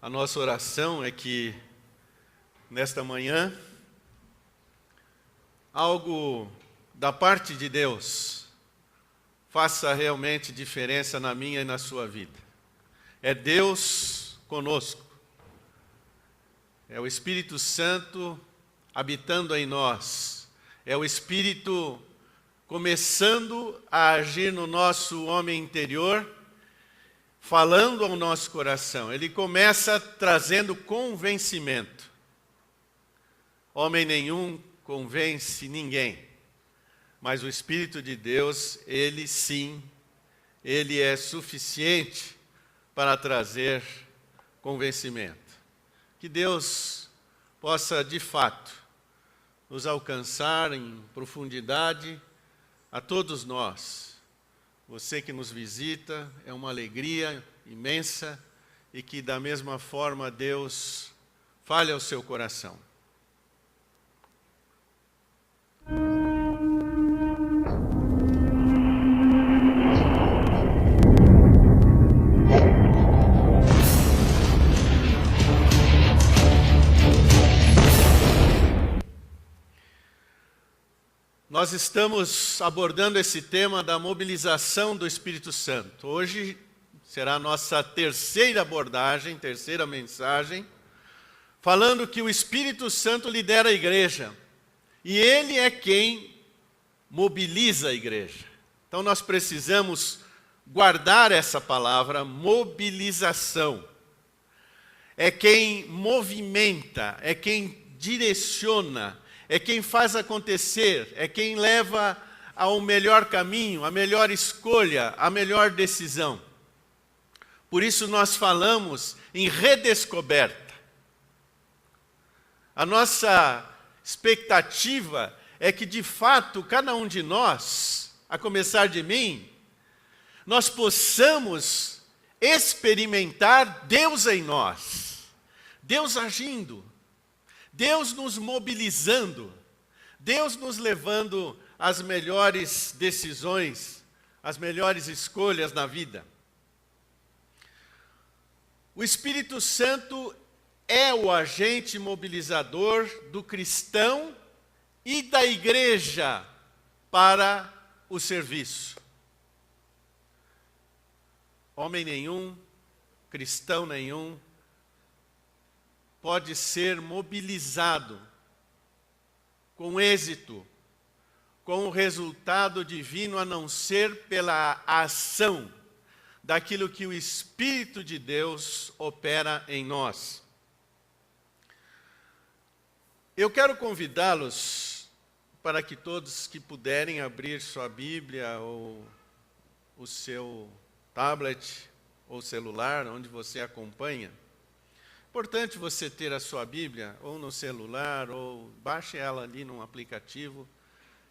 A nossa oração é que, nesta manhã, algo da parte de Deus faça realmente diferença na minha e na sua vida. É Deus conosco. É o Espírito Santo habitando em nós. É o Espírito começando a agir no nosso homem interior, falando ao nosso coração. Ele começa trazendo convencimento. Homem nenhum convence ninguém, mas o Espírito de Deus, ele sim, ele é suficiente para trazer convencimento. Que Deus possa, de fato, nos alcançar em profundidade a todos nós. Você que nos visita, é uma alegria imensa e que da mesma forma Deus fale ao seu coração. Nós estamos abordando esse tema da mobilização do Espírito Santo. Hoje será a nossa terceira abordagem, terceira mensagem, falando que o Espírito Santo lidera a igreja e ele é quem mobiliza a igreja. Então nós precisamos guardar essa palavra, mobilização. É quem movimenta, é quem direciona, é quem faz acontecer, é quem leva ao melhor caminho, a melhor escolha, a melhor decisão. Por isso nós falamos em redescoberta. A nossa expectativa é que, de fato, cada um de nós, a começar de mim, nós possamos experimentar Deus em nós, Deus agindo, Deus nos mobilizando, Deus nos levando às melhores decisões, às melhores escolhas na vida. O Espírito Santo é o agente mobilizador do cristão e da igreja para o serviço. Homem nenhum, cristão nenhum, pode ser mobilizado com êxito, com o resultado divino, a não ser pela ação daquilo que o Espírito de Deus opera em nós. Eu quero convidá-los para que todos que puderem abrir sua Bíblia ou o seu tablet ou celular, onde você acompanha. Importante você ter a sua Bíblia, ou no celular, ou baixe ela ali num aplicativo,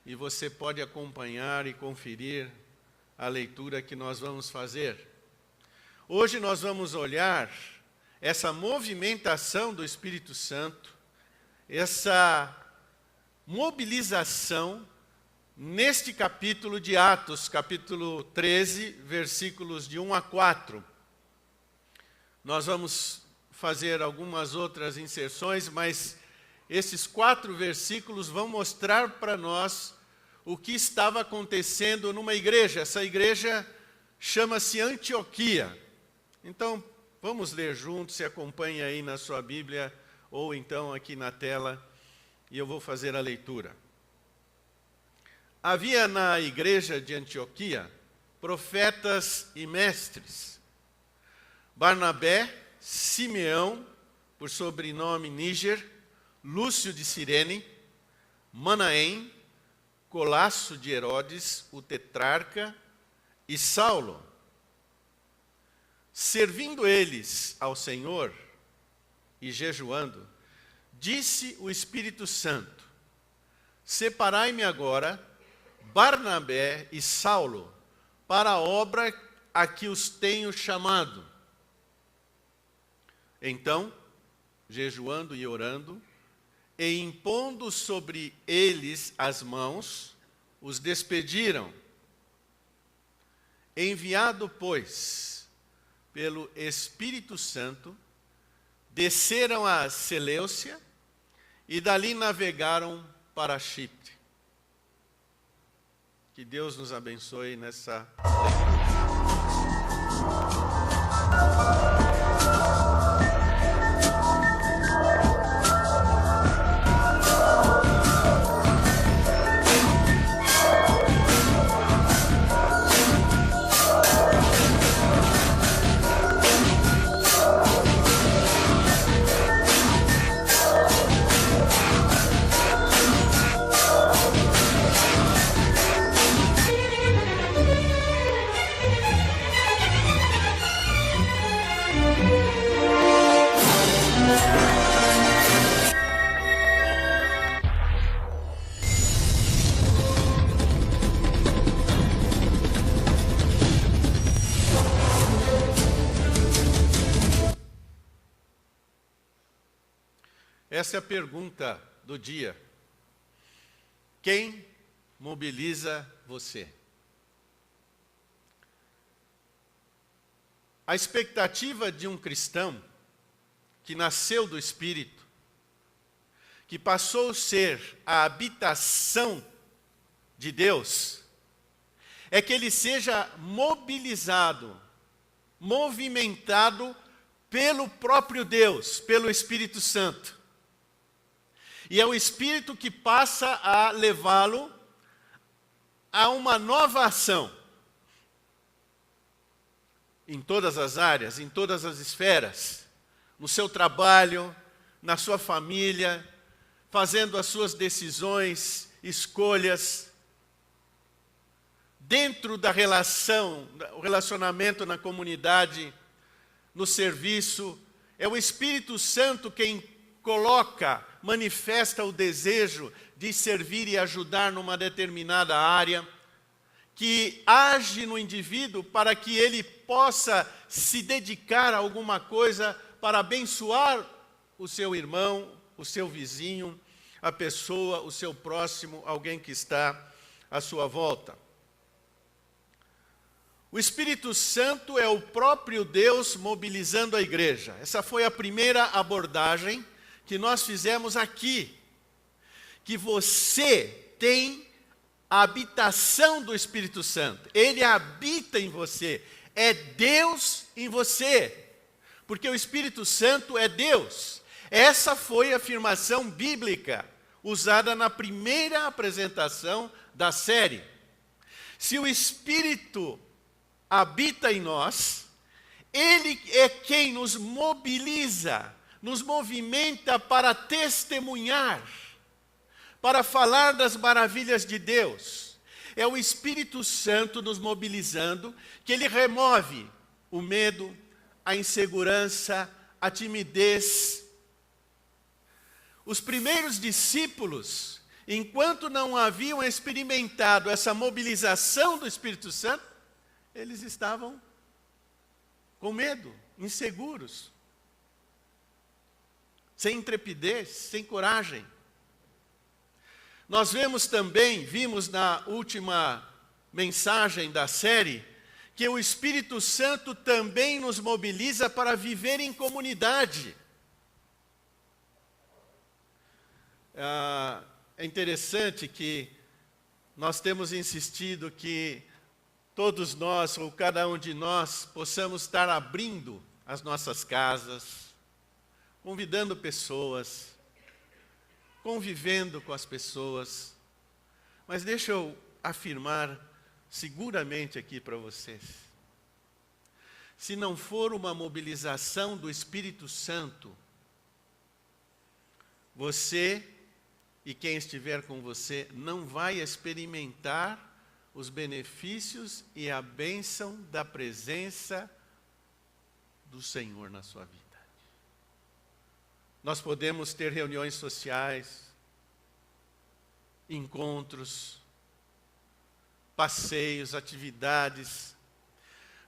e você pode acompanhar e conferir a leitura que nós vamos fazer. Hoje nós vamos olhar essa movimentação do Espírito Santo, essa mobilização neste capítulo de Atos, capítulo 13, versículos de 1 a 4. Nós vamos fazer algumas outras inserções, mas esses 4 versículos vão mostrar para nós o que estava acontecendo numa igreja. Essa igreja chama-se Antioquia. Então, vamos ler juntos, se acompanha aí na sua Bíblia, ou então aqui na tela, e eu vou fazer a leitura. Havia na igreja de Antioquia profetas e mestres. Barnabé, Simeão, por sobrenome Níger, Lúcio de Cirene, Manaém, Colasso de Herodes, o tetrarca, e Saulo. Servindo eles ao Senhor e jejuando, disse o Espírito Santo: separai-me agora Barnabé e Saulo para a obra a que os tenho chamado. Então, jejuando e orando, e impondo sobre eles as mãos, os despediram. Enviado, pois, pelo Espírito Santo, desceram a Seleucia e dali navegaram para Chipre. Que Deus nos abençoe nessa leitura. Essa é a pergunta do dia. Quem mobiliza você? A expectativa de um cristão que nasceu do Espírito, que passou a ser a habitação de Deus, é que ele seja mobilizado, movimentado pelo próprio Deus, pelo Espírito Santo. E é o Espírito que passa a levá-lo a uma nova ação. Em todas as áreas, em todas as esferas. No seu trabalho, na sua família, fazendo as suas decisões, escolhas. Dentro da relação, o relacionamento na comunidade, no serviço. É o Espírito Santo quem manifesta o desejo de servir e ajudar numa determinada área, que age no indivíduo para que ele possa se dedicar a alguma coisa para abençoar o seu irmão, o seu vizinho, a pessoa, o seu próximo, alguém que está à sua volta. O Espírito Santo é o próprio Deus mobilizando a igreja. Essa foi a primeira abordagem que nós fizemos aqui, que você tem a habitação do Espírito Santo. Ele habita em você, é Deus em você, porque o Espírito Santo é Deus. Essa foi a afirmação bíblica usada na primeira apresentação da série. Se o Espírito habita em nós, Ele é quem nos mobiliza, nos movimenta para testemunhar, para falar das maravilhas de Deus. É o Espírito Santo nos mobilizando, que Ele remove o medo, a insegurança, a timidez. Os primeiros discípulos, enquanto não haviam experimentado essa mobilização do Espírito Santo, eles estavam com medo, inseguros, sem intrepidez, sem coragem. Nós vimos na última mensagem da série, que o Espírito Santo também nos mobiliza para viver em comunidade. É interessante que nós temos insistido que todos nós, ou cada um de nós, possamos estar abrindo as nossas casas, convidando pessoas, convivendo com as pessoas. Mas deixa eu afirmar seguramente aqui para vocês. Se não for uma mobilização do Espírito Santo, você e quem estiver com você não vai experimentar os benefícios e a bênção da presença do Senhor na sua vida. Nós podemos ter reuniões sociais, encontros, passeios, atividades,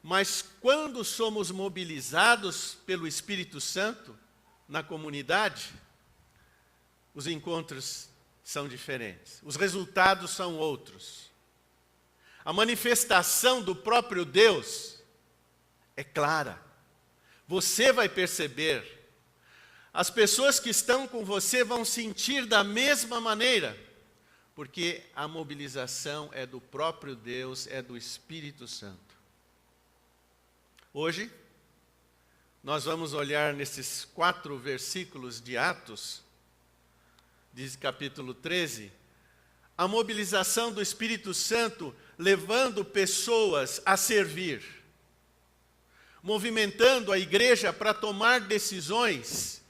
mas quando somos mobilizados pelo Espírito Santo na comunidade, os encontros são diferentes, os resultados são outros. A manifestação do próprio Deus é clara. Você vai perceber As pessoas que estão com você vão sentir da mesma maneira, porque a mobilização é do próprio Deus, é do Espírito Santo. Hoje, nós vamos olhar nesses 4 versículos de Atos, diz capítulo 13, a mobilização do Espírito Santo levando pessoas a servir, movimentando a igreja para tomar decisões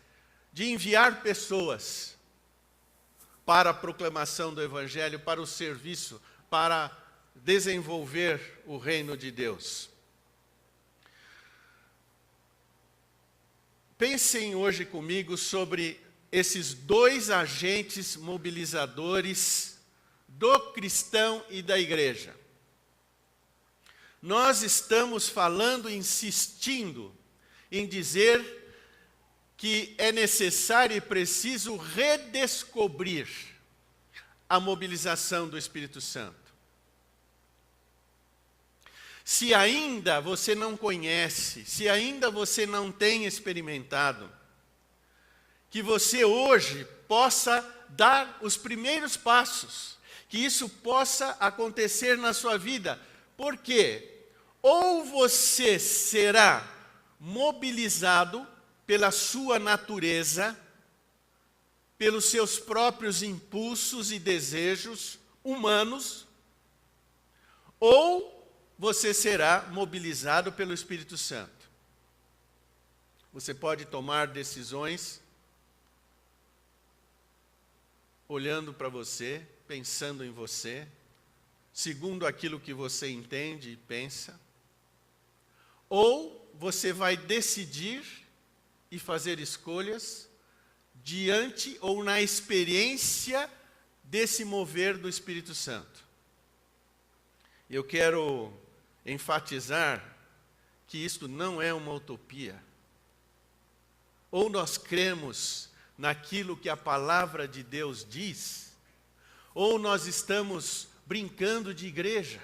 de enviar pessoas para a proclamação do Evangelho, para o serviço, para desenvolver o reino de Deus. Pensem hoje comigo sobre esses 2 agentes mobilizadores do cristão e da igreja. Nós estamos falando, insistindo em dizer que é necessário e preciso redescobrir a mobilização do Espírito Santo. Se ainda você não conhece, se ainda você não tem experimentado, que você hoje possa dar os primeiros passos, que isso possa acontecer na sua vida. Por quê? Ou você será mobilizado pela sua natureza, pelos seus próprios impulsos e desejos humanos, ou você será mobilizado pelo Espírito Santo. Você pode tomar decisões olhando para você, pensando em você, segundo aquilo que você entende e pensa, ou você vai decidir e fazer escolhas diante ou na experiência desse mover do Espírito Santo. Eu quero enfatizar que isto não é uma utopia. Ou nós cremos naquilo que a palavra de Deus diz, ou nós estamos brincando de igreja.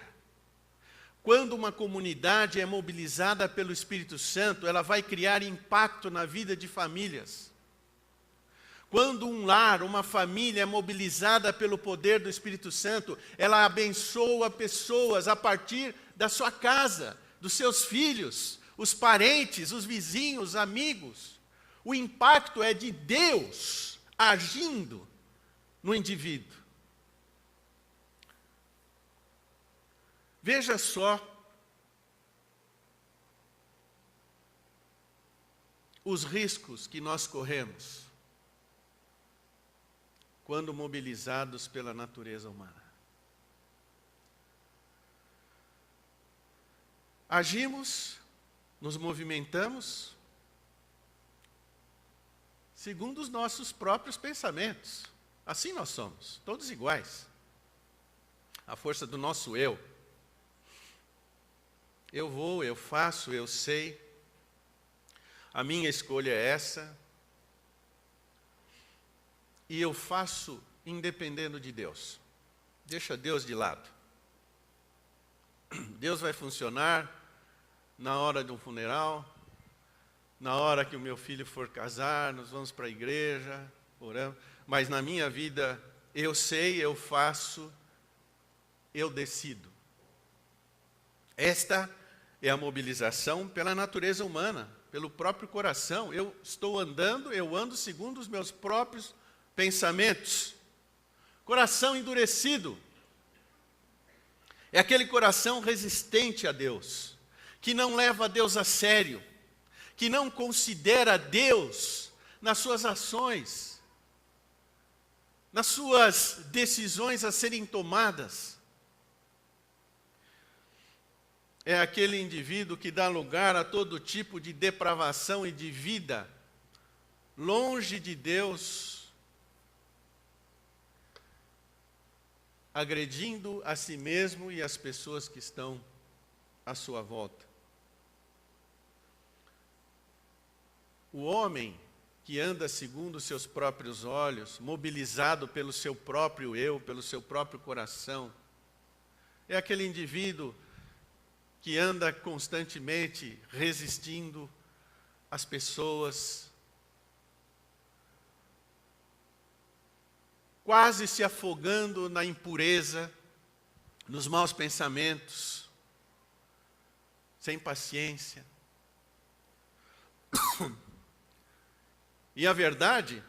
Quando uma comunidade é mobilizada pelo Espírito Santo, ela vai criar impacto na vida de famílias. Quando um lar, uma família é mobilizada pelo poder do Espírito Santo, ela abençoa pessoas a partir da sua casa, dos seus filhos, os parentes, os vizinhos, os amigos. O impacto é de Deus agindo no indivíduo. Veja só os riscos que nós corremos quando mobilizados pela natureza humana. Agimos, nos movimentamos segundo os nossos próprios pensamentos. Assim nós somos, todos iguais. A força do nosso eu. Eu vou, eu faço, eu sei. A minha escolha é essa. E eu faço independendo de Deus. Deixa Deus de lado. Deus vai funcionar na hora de um funeral, na hora que o meu filho for casar, nós vamos para a igreja, oramos. Mas na minha vida, eu sei, eu faço, eu decido. Esta é a mobilização pela natureza humana, pelo próprio coração. Eu estou andando, eu ando segundo os meus próprios pensamentos. Coração endurecido. É aquele coração resistente a Deus, que não leva Deus a sério, que não considera Deus nas suas ações, nas suas decisões a serem tomadas. É aquele indivíduo que dá lugar a todo tipo de depravação e de vida longe de Deus, agredindo a si mesmo e as pessoas que estão à sua volta. O homem que anda segundo os seus próprios olhos, mobilizado pelo seu próprio eu, pelo seu próprio coração, é aquele indivíduo que anda constantemente resistindo às pessoas, quase se afogando na impureza, nos maus pensamentos, sem paciência. E a verdade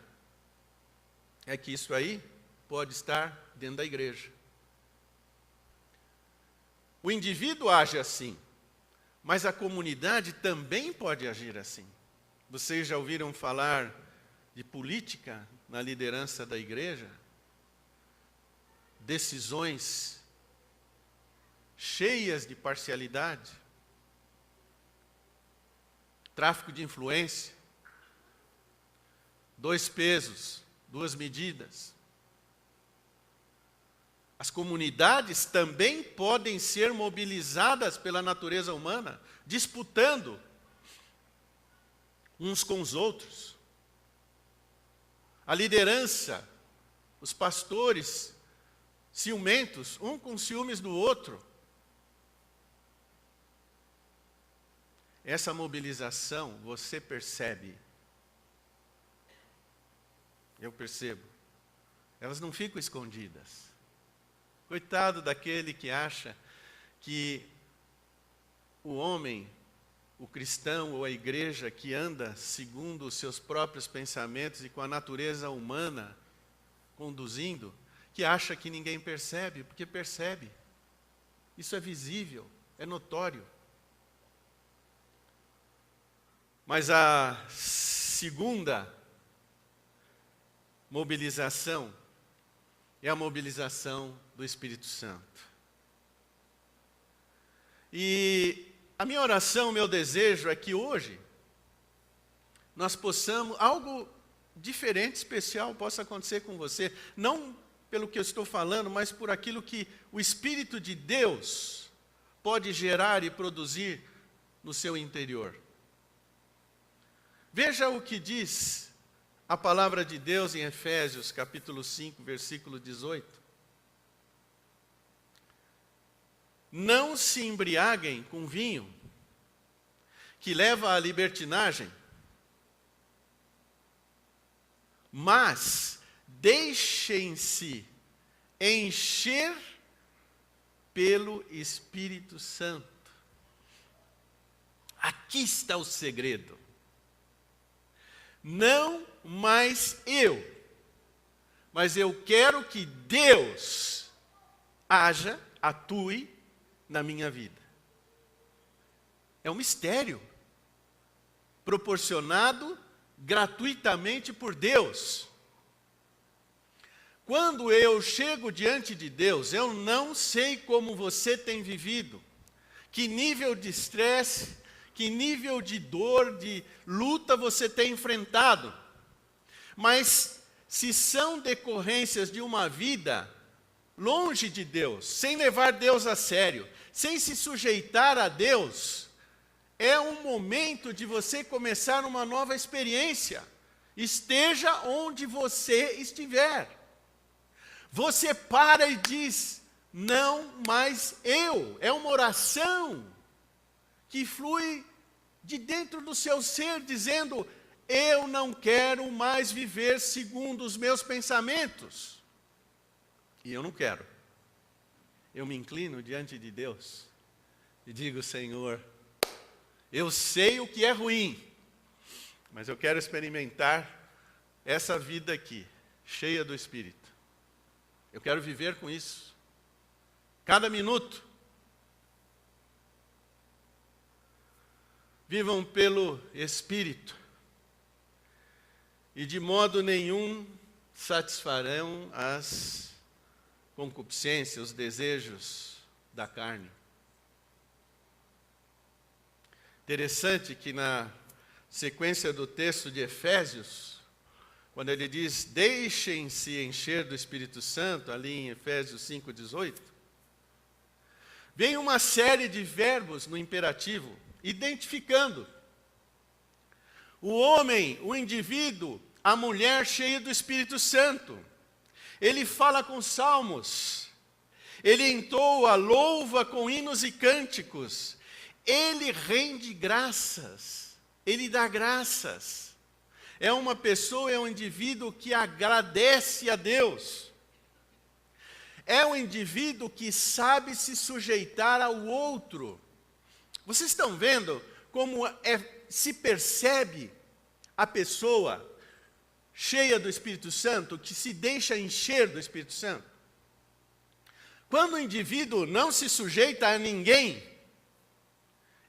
é que isso aí pode estar dentro da igreja. O indivíduo age assim, mas a comunidade também pode agir assim. Vocês já ouviram falar de política na liderança da igreja? Decisões cheias de parcialidade, tráfico de influência, 2 pesos, 2 medidas. As comunidades também podem ser mobilizadas pela natureza humana, disputando uns com os outros. A liderança, os pastores, ciumentos, um com ciúmes do outro. Essa mobilização você percebe. Eu percebo. Elas não ficam escondidas. Coitado daquele que acha que o homem, o cristão ou a igreja que anda segundo os seus próprios pensamentos e com a natureza humana conduzindo, que acha que ninguém percebe, porque percebe. Isso é visível, é notório. Mas a segunda mobilização é a mobilização do Espírito Santo. E a minha oração, o meu desejo é que hoje nós possamos, algo diferente, especial, possa acontecer com você, não pelo que eu estou falando, mas por aquilo que o Espírito de Deus pode gerar e produzir no seu interior. Veja o que diz a palavra de Deus em Efésios, capítulo 5, versículo 18. Não se embriaguem com vinho, que leva à libertinagem, mas deixem-se encher pelo Espírito Santo. Aqui está o segredo. Não mais eu, mas eu quero que Deus haja, atue na minha vida. É um mistério, proporcionado gratuitamente por Deus. Quando eu chego diante de Deus, eu não sei como você tem vivido, que nível de estresse, que nível de dor, de luta você tem enfrentado. Mas se são decorrências de uma vida longe de Deus, sem levar Deus a sério, sem se sujeitar a Deus, é um momento de você começar uma nova experiência. Esteja onde você estiver. Você para e diz, não mais eu. É uma oração que flui de dentro do seu ser, dizendo, eu não quero mais viver segundo os meus pensamentos. E eu não quero. Eu me inclino diante de Deus e digo, Senhor, eu sei o que é ruim, mas eu quero experimentar essa vida aqui, cheia do Espírito. Eu quero viver com isso. Cada minuto. Vivam pelo Espírito. E de modo nenhum satisfarão as concupiscências, os desejos da carne. Interessante que na sequência do texto de Efésios, quando ele diz, deixem-se encher do Espírito Santo, ali em Efésios 5:18, vem uma série de verbos no imperativo, identificando o homem, o indivíduo, a mulher cheia do Espírito Santo. Ele fala com salmos, ele entoa, louva com hinos e cânticos, ele rende graças, ele dá graças. É uma pessoa, é um indivíduo que agradece a Deus. é o indivíduo que sabe se sujeitar ao outro. Vocês estão vendo como se percebe a pessoa cheia do Espírito Santo, que se deixa encher do Espírito Santo? Quando o indivíduo não se sujeita a ninguém,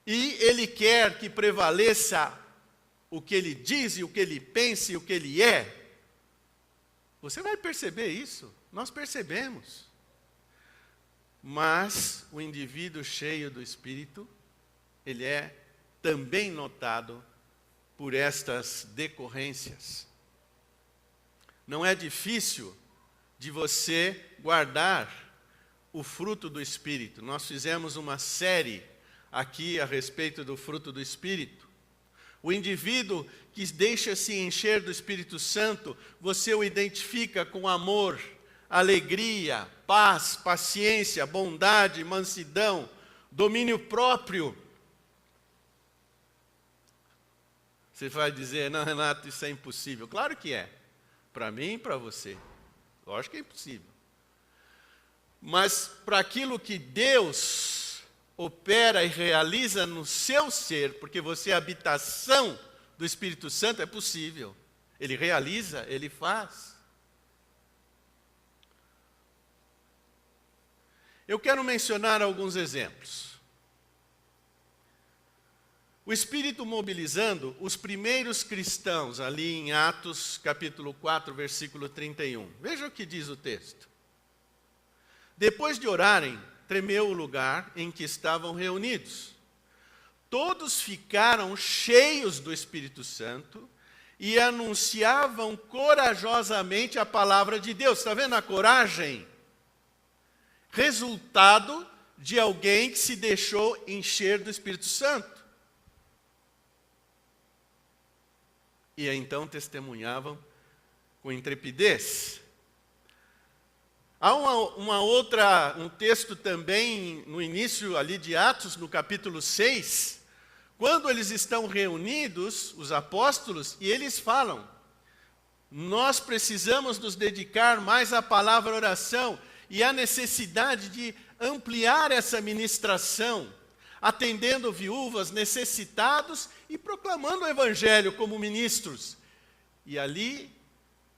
e ele quer que prevaleça o que ele diz, e o que ele pensa e o que ele é, você vai perceber isso, nós percebemos. Mas o indivíduo cheio do Espírito, ele é também notado por estas decorrências. Não é difícil de você guardar o fruto do Espírito. Nós fizemos uma série aqui a respeito do fruto do Espírito. O indivíduo que deixa-se encher do Espírito Santo, você o identifica com amor, alegria, paz, paciência, bondade, mansidão, domínio próprio. Você vai dizer, não, Renato, isso é impossível. Claro que é. Para mim e para você. Lógico que é impossível. Mas para aquilo que Deus opera e realiza no seu ser, porque você é habitação do Espírito Santo, é possível. Ele realiza, ele faz. Eu quero mencionar alguns exemplos. O Espírito mobilizando os primeiros cristãos, ali em Atos, capítulo 4, versículo 31. Veja o que diz o texto. Depois de orarem, tremeu o lugar em que estavam reunidos. Todos ficaram cheios do Espírito Santo e anunciavam corajosamente a palavra de Deus. Está vendo a coragem? Resultado de alguém que se deixou encher do Espírito Santo. E então testemunhavam com intrepidez. Há um texto também no início ali de Atos, no capítulo 6, quando eles estão reunidos, os apóstolos, e eles falam, nós precisamos nos dedicar mais à palavra oração, e há necessidade de ampliar essa ministração, atendendo viúvas, necessitados e proclamando o Evangelho como ministros. E ali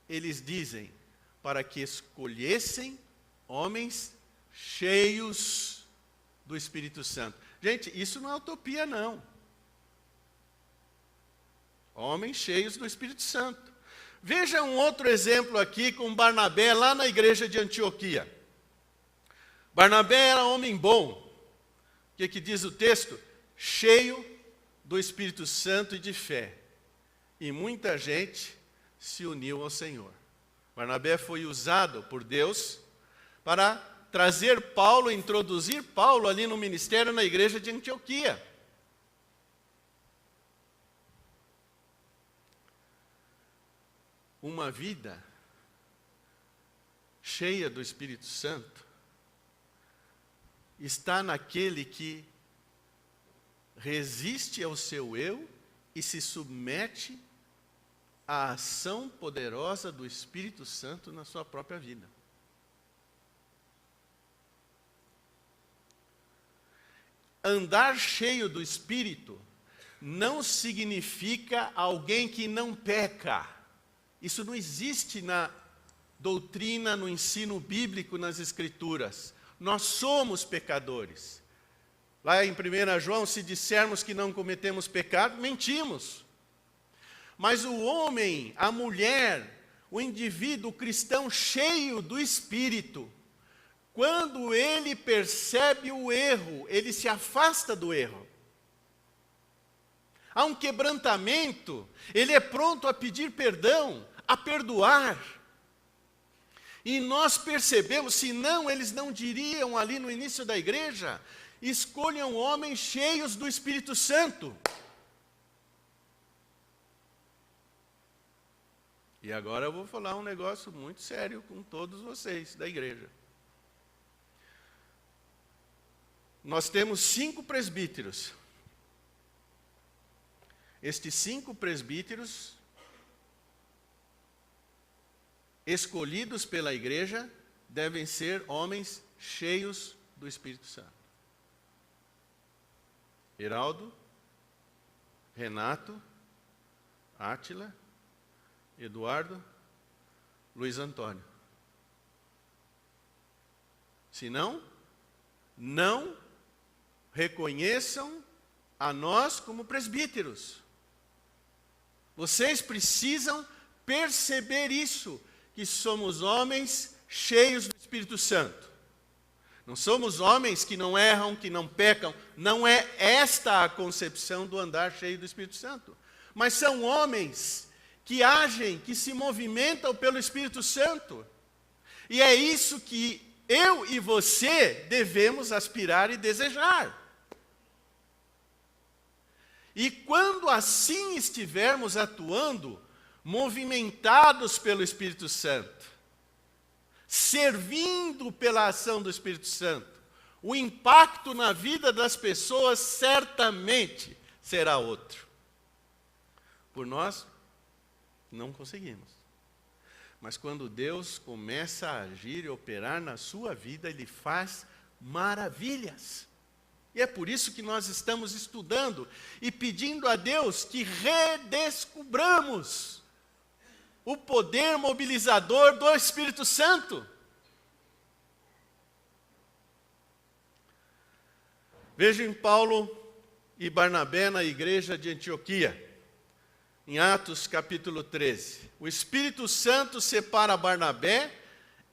eles dizem, para que escolhessem homens cheios do Espírito Santo. Gente, isso não é utopia, não. Homens cheios do Espírito Santo. Veja um outro exemplo aqui com Barnabé, lá na igreja de Antioquia. Barnabé era homem bom. O que diz o texto? Cheio do Espírito Santo e de fé. E muita gente se uniu ao Senhor. Barnabé foi usado por Deus para trazer Paulo, introduzir Paulo ali no ministério na igreja de Antioquia. Uma vida cheia do Espírito Santo está naquele que resiste ao seu eu e se submete à ação poderosa do Espírito Santo na sua própria vida. Andar cheio do Espírito não significa alguém que não peca. Isso não existe na doutrina, no ensino bíblico, nas Escrituras. Nós somos pecadores. Lá em 1 João, se dissermos que não cometemos pecado, mentimos. Mas o homem, a mulher, o indivíduo, o cristão cheio do Espírito, quando ele percebe o erro, ele se afasta do erro. Há um quebrantamento, ele é pronto a pedir perdão, a perdoar. E nós percebemos, senão eles não diriam ali no início da igreja, escolham homens cheios do Espírito Santo. E agora eu vou falar um negócio muito sério com todos vocês da igreja. Nós temos 5 presbíteros. Estes 5 presbíteros, escolhidos pela igreja, devem ser homens cheios do Espírito Santo. Heraldo, Renato, Átila, Eduardo, Luiz Antônio. Senão, não reconheçam a nós como presbíteros. Vocês precisam perceber isso, que somos homens cheios do Espírito Santo. Não somos homens que não erram, que não pecam. Não é esta a concepção do andar cheio do Espírito Santo. Mas são homens que agem, que se movimentam pelo Espírito Santo. E é isso que eu e você devemos aspirar e desejar. E quando assim estivermos atuando, movimentados pelo Espírito Santo, servindo pela ação do Espírito Santo, o impacto na vida das pessoas certamente será outro. Por nós, não conseguimos. Mas quando Deus começa a agir e operar na sua vida, Ele faz maravilhas. E é por isso que nós estamos estudando e pedindo a Deus que redescubramos o poder mobilizador do Espírito Santo. Vejam Paulo e Barnabé na igreja de Antioquia, em Atos capítulo 13. O Espírito Santo separa Barnabé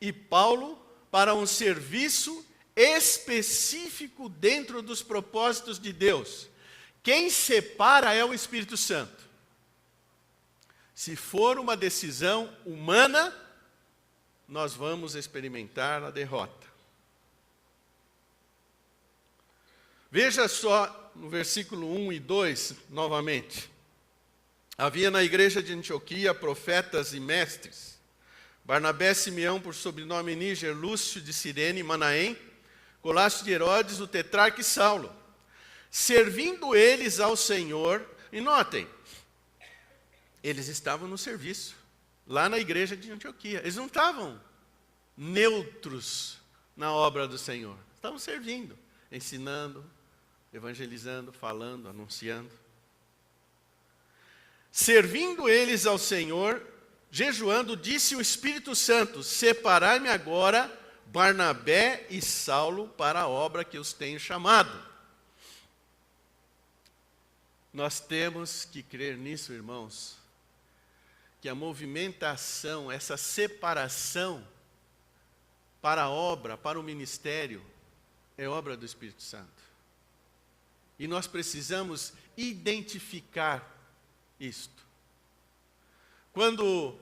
e Paulo para um serviço específico dentro dos propósitos de Deus. Quem separa é o Espírito Santo. Se for uma decisão humana, nós vamos experimentar a derrota. Veja só no versículo 1 e 2, novamente. Havia na igreja de Antioquia profetas e mestres. Barnabé, Simeão, por sobrenome Níger, Lúcio de Cirene, Manaém, Colácio de Herodes, o tetrarca e Saulo. Servindo eles ao Senhor, e notem, eles estavam no serviço, lá na igreja de Antioquia. Eles não estavam neutros na obra do Senhor. Estavam servindo, ensinando, evangelizando, falando, anunciando. Servindo eles ao Senhor, jejuando, disse o Espírito Santo: separai-me agora Barnabé e Saulo para a obra que os tenho chamado. Nós temos que crer nisso, irmãos, que a movimentação, essa separação para a obra, para o ministério, é obra do Espírito Santo. E nós precisamos identificar isto. Quando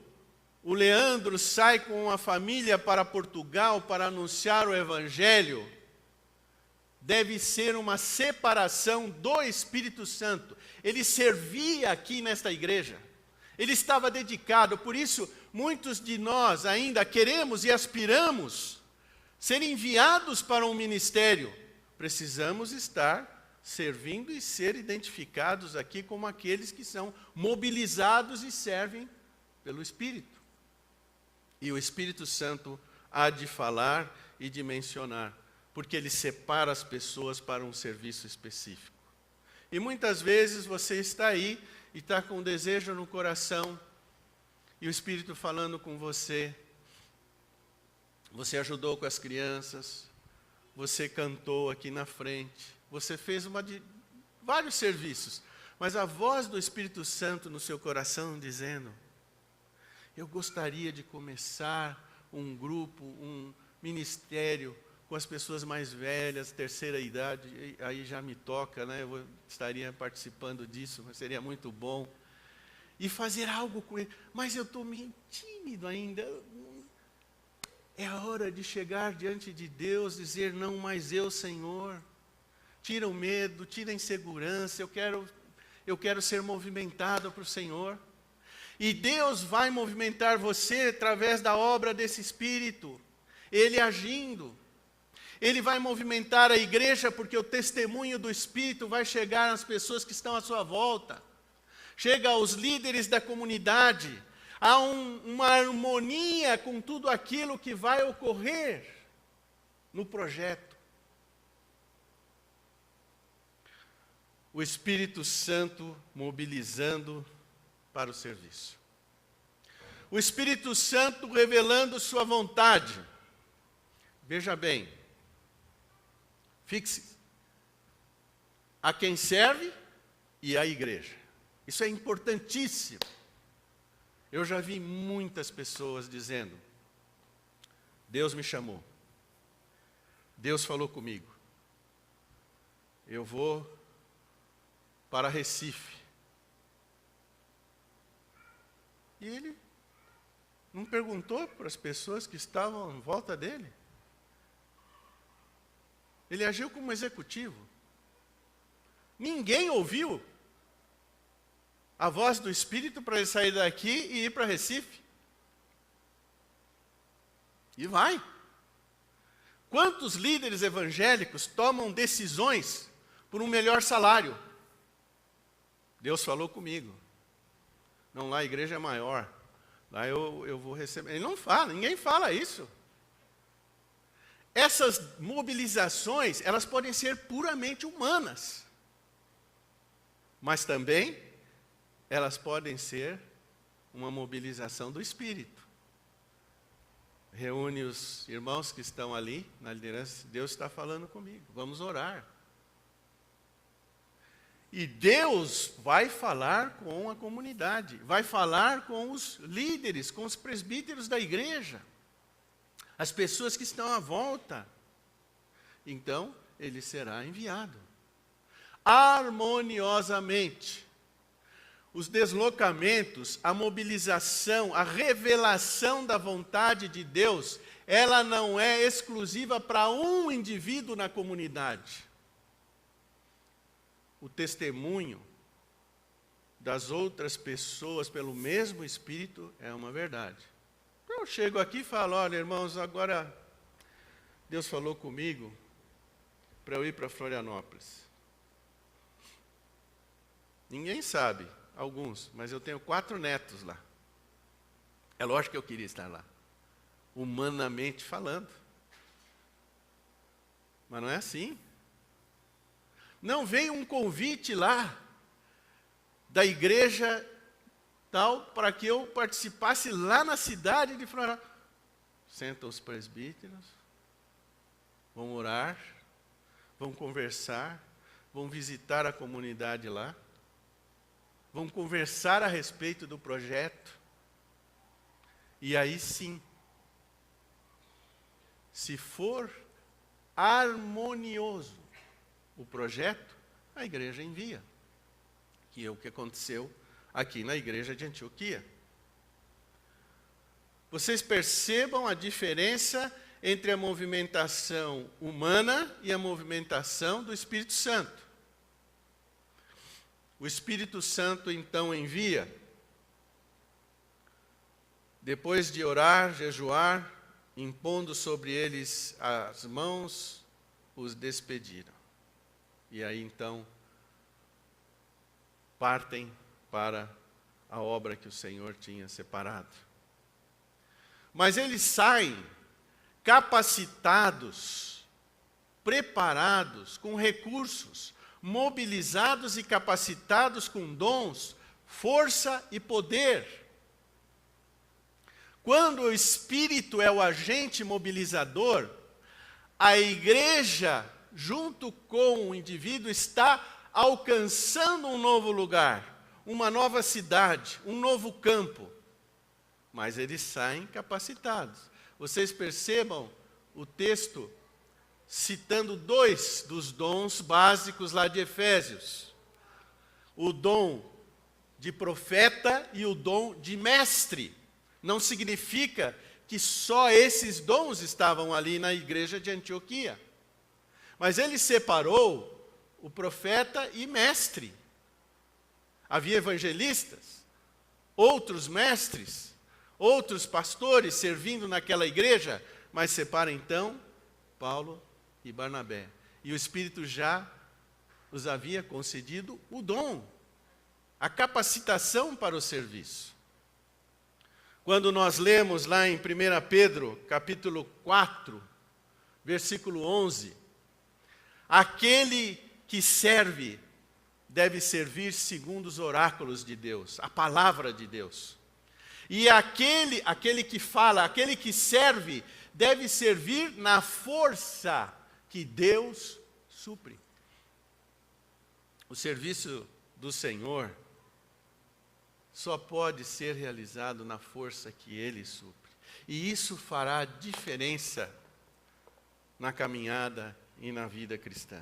o Leandro sai com a família para Portugal para anunciar o Evangelho, deve ser uma separação do Espírito Santo. Ele servia aqui nesta igreja. Ele estava dedicado, por isso muitos de nós ainda queremos e aspiramos ser enviados para um ministério. Precisamos estar servindo e ser identificados aqui como aqueles que são mobilizados e servem pelo Espírito. E o Espírito Santo há de falar e de mencionar, porque ele separa as pessoas para um serviço específico. E muitas vezes você está aí e está com um desejo no coração, e o Espírito falando com você. Você ajudou com as crianças, você cantou aqui na frente, você fez vários serviços, mas a voz do Espírito Santo no seu coração dizendo: eu gostaria de começar um grupo, um ministério com as pessoas mais velhas, terceira idade, aí já me toca, né? Eu estaria participando disso, mas seria muito bom. E fazer algo com ele, mas eu estou meio tímido ainda. É a hora de chegar diante de Deus, dizer: não mais eu, Senhor. Tira o medo, tira a insegurança, eu quero ser movimentado para o Senhor. E Deus vai movimentar você através da obra desse Espírito, Ele agindo. Ele vai movimentar a igreja, porque o testemunho do Espírito vai chegar às pessoas que estão à sua volta. Chega aos líderes da comunidade, Há uma harmonia com tudo aquilo que vai ocorrer no projeto. O Espírito Santo mobilizando para o serviço. O Espírito Santo revelando sua vontade. Veja bem, fixe a quem serve e a igreja. Isso é importantíssimo. Eu já vi muitas pessoas dizendo: Deus me chamou, Deus falou comigo, eu vou para Recife. E ele não perguntou para as pessoas que estavam em volta dele. Ele agiu como executivo. Ninguém ouviu a voz do Espírito para ele sair daqui e ir para Recife. E vai. Quantos líderes evangélicos tomam decisões por um melhor salário? Deus falou comigo. Não, lá a igreja é maior. Lá eu vou receber. Ele não fala, ninguém fala isso. Essas mobilizações, elas podem ser puramente humanas. Mas também, elas podem ser uma mobilização do Espírito. Reúne os irmãos que estão ali na liderança. Deus está falando comigo, vamos orar. E Deus vai falar com a comunidade, vai falar com os líderes, com os presbíteros da igreja, as pessoas que estão à volta. Então, ele será enviado. Harmoniosamente. Os deslocamentos, a mobilização, a revelação da vontade de Deus, ela não é exclusiva para um indivíduo na comunidade. O testemunho das outras pessoas pelo mesmo Espírito é uma verdade. Eu chego aqui e falo: olha, irmãos, agora Deus falou comigo para eu ir para Florianópolis. Ninguém sabe, alguns, mas eu tenho 4 netos lá. É lógico que eu queria estar lá, humanamente falando. Mas não é assim. Não veio um convite lá da igreja tal para que eu participasse lá na cidade de Florianópolis. Sentam os presbíteros, vão orar, vão conversar, vão visitar a comunidade lá, vão conversar a respeito do projeto. E aí sim, se for harmonioso o projeto, a igreja envia. Que é o que aconteceu aqui na igreja de Antioquia. Vocês percebam a diferença entre a movimentação humana e a movimentação do Espírito Santo. O Espírito Santo então envia. Depois de orar, jejuar, impondo sobre eles as mãos, os despediram. E aí então partem para a obra que o Senhor tinha separado. Mas eles saem capacitados, preparados, com recursos, mobilizados e capacitados com dons, força e poder. Quando o Espírito é o agente mobilizador, a igreja, junto com o indivíduo, está alcançando um novo lugar, uma nova cidade, um novo campo. Mas eles saem capacitados. Vocês percebam o texto citando 2 dos dons básicos lá de Efésios. O dom de profeta e o dom de mestre. Não significa que só esses dons estavam ali na igreja de Antioquia. Mas ele separou o profeta e mestre. Havia evangelistas, outros mestres, outros pastores servindo naquela igreja, mas separa então Paulo e Barnabé. E o Espírito já os havia concedido o dom, a capacitação para o serviço. Quando nós lemos lá em 1 Pedro, capítulo 4, versículo 11, aquele que serve deve servir segundo os oráculos de Deus, a palavra de Deus. E aquele que fala, aquele que serve, deve servir na força que Deus supre. O serviço do Senhor só pode ser realizado na força que Ele supre. E isso fará diferença na caminhada e na vida cristã.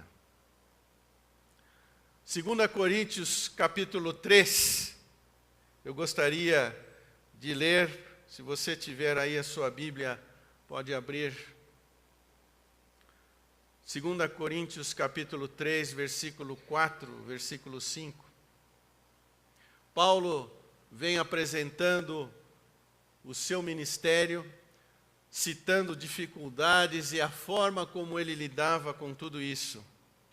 2 Coríntios capítulo 3, eu gostaria de ler, se você tiver aí a sua Bíblia, pode abrir. 2 Coríntios capítulo 3, versículo 4, versículo 5. Paulo vem apresentando o seu ministério, citando dificuldades e a forma como ele lidava com tudo isso.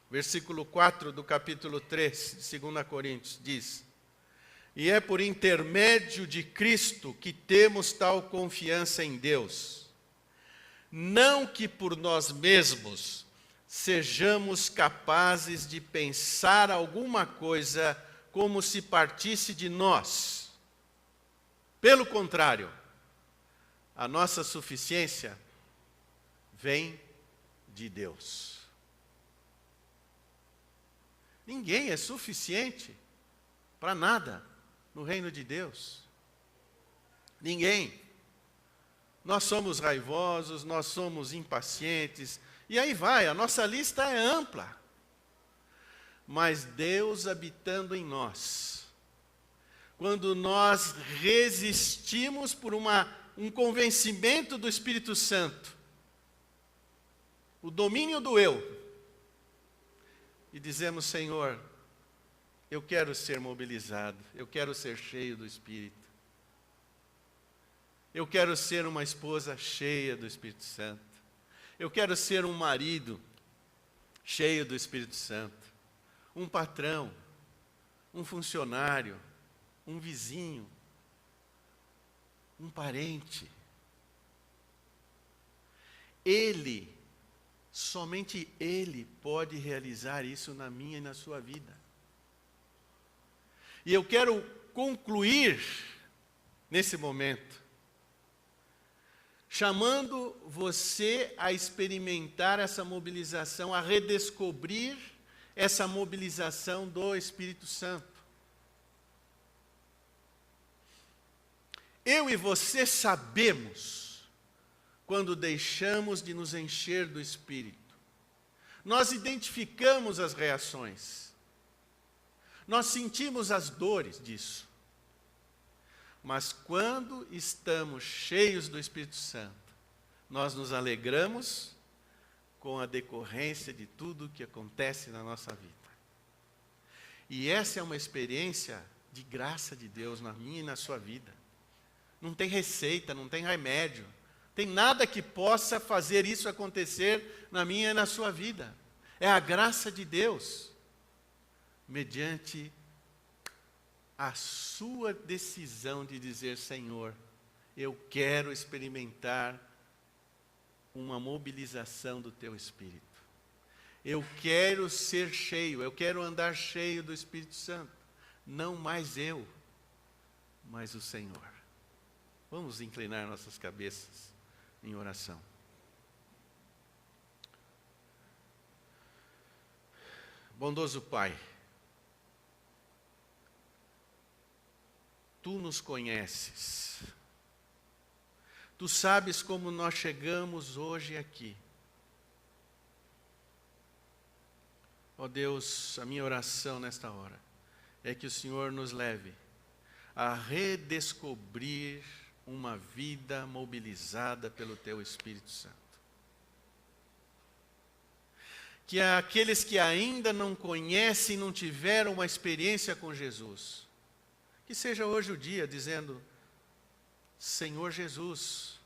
Versículo 4 do capítulo 3 de 2 Coríntios diz: E é por intermédio de Cristo que temos tal confiança em Deus, não que por nós mesmos sejamos capazes de pensar alguma coisa como se partisse de nós. Pelo contrário, a nossa suficiência vem de Deus. Ninguém é suficiente para nada no reino de Deus. Ninguém. Nós somos raivosos, nós somos impacientes, e aí vai, a nossa lista é ampla. Mas Deus habitando em nós, quando nós resistimos por um convencimento do Espírito Santo, o domínio do eu, e dizemos: Senhor, eu quero ser mobilizado, eu quero ser cheio do Espírito. Eu quero ser uma esposa cheia do Espírito Santo. Eu quero ser um marido cheio do Espírito Santo. Um patrão, um funcionário, um vizinho, um parente. Somente Ele pode realizar isso na minha e na sua vida. E eu quero concluir nesse momento, chamando você a experimentar essa mobilização, a redescobrir essa mobilização do Espírito Santo. Eu e você sabemos quando deixamos de nos encher do Espírito. Nós identificamos as reações. Nós sentimos as dores disso. Mas quando estamos cheios do Espírito Santo, nós nos alegramos com a decorrência de tudo que acontece na nossa vida. E essa é uma experiência de graça de Deus na minha e na sua vida. Não tem receita, não tem remédio. Tem nada que possa fazer isso acontecer na minha e na sua vida. É a graça de Deus, mediante a sua decisão de dizer: Senhor, eu quero experimentar uma mobilização do Teu Espírito. Eu quero ser cheio, eu quero andar cheio do Espírito Santo. Não mais eu, mas o Senhor. Vamos inclinar nossas cabeças em oração. Bondoso Pai, Tu nos conheces. Tu sabes como nós chegamos hoje aqui. Ó Deus, a minha oração nesta hora é que o Senhor nos leve a redescobrir uma vida mobilizada pelo Teu Espírito Santo. Que aqueles que ainda não conhecem, não tiveram uma experiência com Jesus, que seja hoje o dia dizendo: Senhor Jesus,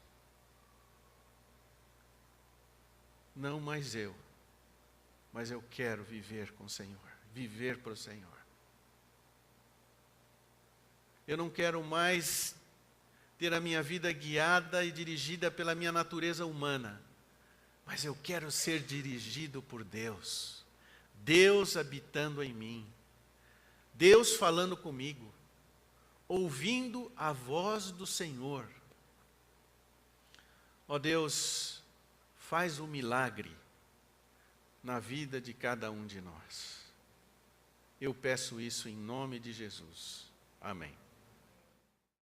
não mais eu, mas eu quero viver com o Senhor, viver para o Senhor. Eu não quero mais ter a minha vida guiada e dirigida pela minha natureza humana, mas eu quero ser dirigido por Deus. Deus habitando em mim, Deus falando comigo, ouvindo a voz do Senhor. Ó Deus, faz um milagre na vida de cada um de nós. Eu peço isso em nome de Jesus. Amém.